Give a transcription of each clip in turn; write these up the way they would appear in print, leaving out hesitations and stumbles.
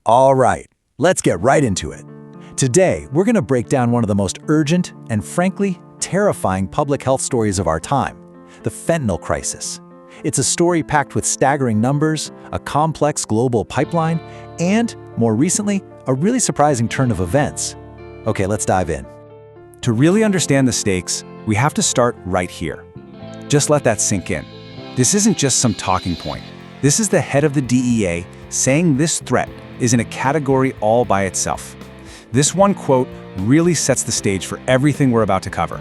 All right, let's get right into it. Today, we're going to break down one of the most urgent and frankly, terrifying public health stories of our time, the fentanyl crisis. It's a story packed with staggering numbers, a complex global pipeline, and, more recently, a really surprising turn of events. Okay, let's dive in. To really understand the stakes, we have to start right here. Just let that sink in. This isn't just some talking point. This is the head of the DEA saying this threat is in a category all by itself. This one quote really sets the stage for everything we're about to cover.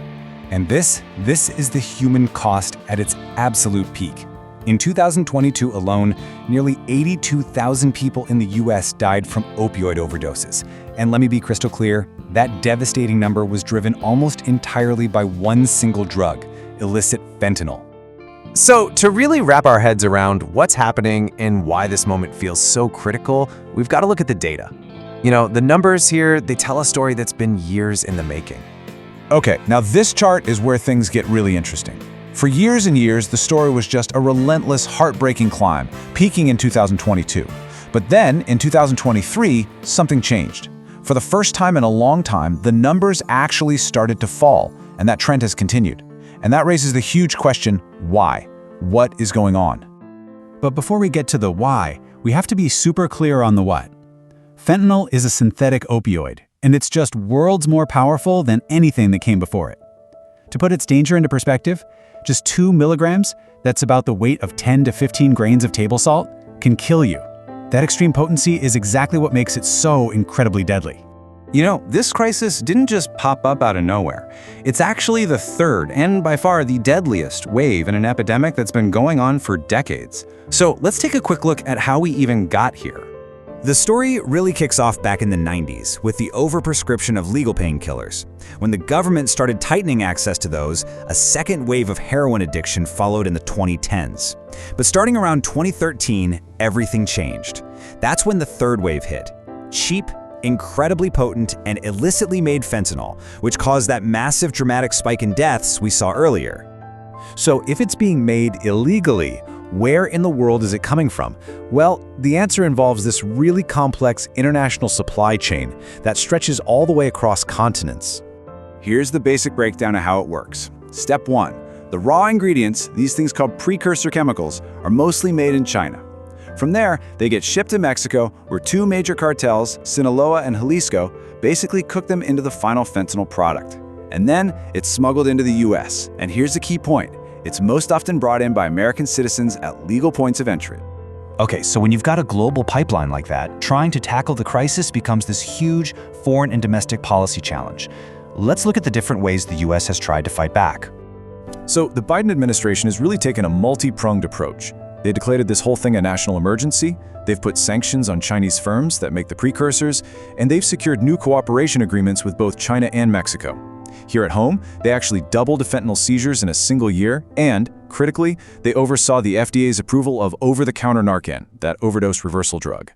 And this is the human cost at its absolute peak. In 2022 alone, nearly 82,000 people in the US died from opioid overdoses. And let me be crystal clear, that devastating number was driven almost entirely by one single drug, illicit fentanyl. So, to really wrap our heads around what's happening and why this moment feels so critical, we've got to look at the data. The numbers here, they tell a story that's been years in the making. Okay, now this chart is where things get really interesting. For years and years, the story was just a relentless, heartbreaking climb, peaking in 2022. But then, in 2023, something changed. For the first time in a long time, the numbers actually started to fall, and that trend has continued. And that raises the huge question, why? What is going on? But before we get to the why, we have to be super clear on the what. Fentanyl is a synthetic opioid, and it's just worlds more powerful than anything that came before it. To put its danger into perspective, just 2 milligrams, that's about the weight of 10 to 15 grains of table salt, can kill you. That extreme potency is exactly what makes it so incredibly deadly. This crisis didn't just pop up out of nowhere. It's actually the third, and by far the deadliest, wave in an epidemic that's been going on for decades. So let's take a quick look at how we even got here. The story really kicks off back in the 90s with the overprescription of legal painkillers. When the government started tightening access to those, a second wave of heroin addiction followed in the 2010s. But starting around 2013, everything changed. That's when the third wave hit. Cheap, incredibly potent, and illicitly made fentanyl, which caused that massive dramatic spike in deaths we saw earlier. So if it's being made illegally, where in the world is it coming from? Well, the answer involves this really complex international supply chain that stretches all the way across continents. Here's the basic breakdown of how it works. Step 1. The raw ingredients, these things called precursor chemicals, are mostly made in China. From there, they get shipped to Mexico, where 2 major cartels, Sinaloa and Jalisco, basically cook them into the final fentanyl product. And then, it's smuggled into the US. And here's the key point. It's most often brought in by American citizens at legal points of entry. Okay, so when you've got a global pipeline like that, trying to tackle the crisis becomes this huge foreign and domestic policy challenge. Let's look at the different ways the US has tried to fight back. So the Biden administration has really taken a multi-pronged approach. They declared this whole thing a national emergency, they've put sanctions on Chinese firms that make the precursors, and they've secured new cooperation agreements with both China and Mexico. Here at home, they actually doubled fentanyl seizures in a single year, and, critically, they oversaw the FDA's approval of over-the-counter Narcan, that overdose reversal drug.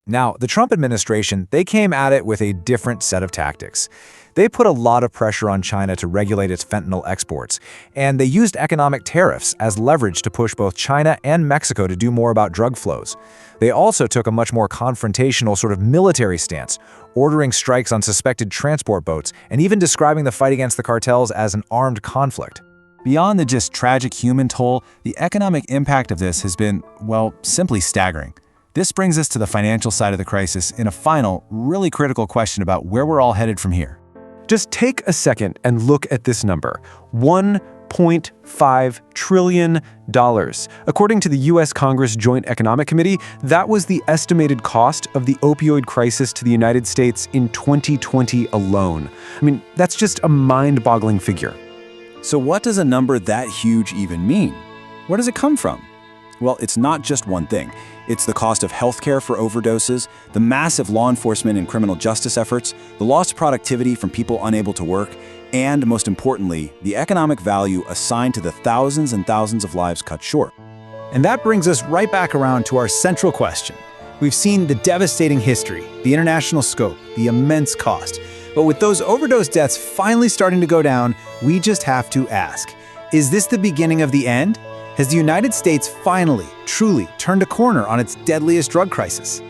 Now, the Trump administration, they came at it with a different set of tactics. They put a lot of pressure on China to regulate its fentanyl exports, and they used economic tariffs as leverage to push both China and Mexico to do more about drug flows. They also took a much more confrontational sort of military stance, ordering strikes on suspected transport boats and even describing the fight against the cartels as an armed conflict. Beyond the just tragic human toll, the economic impact of this has been, well, simply staggering. This brings us to the financial side of the crisis in a final, really critical question about where we're all headed from here. Just take a second and look at this number, $1.5 trillion. According to the U.S. Congress Joint Economic Committee, that was the estimated cost of the opioid crisis to the United States in 2020 alone. That's just a mind-boggling figure. So what does a number that huge even mean? Where does it come from? Well, it's not just one thing. It's the cost of healthcare for overdoses, the massive law enforcement and criminal justice efforts, the lost productivity from people unable to work, and, most importantly, the economic value assigned to the thousands and thousands of lives cut short. And that brings us right back around to our central question. We've seen the devastating history, the international scope, the immense cost. But with those overdose deaths finally starting to go down, we just have to ask, is this the beginning of the end? Has the United States finally, truly turned a corner on its deadliest drug crisis?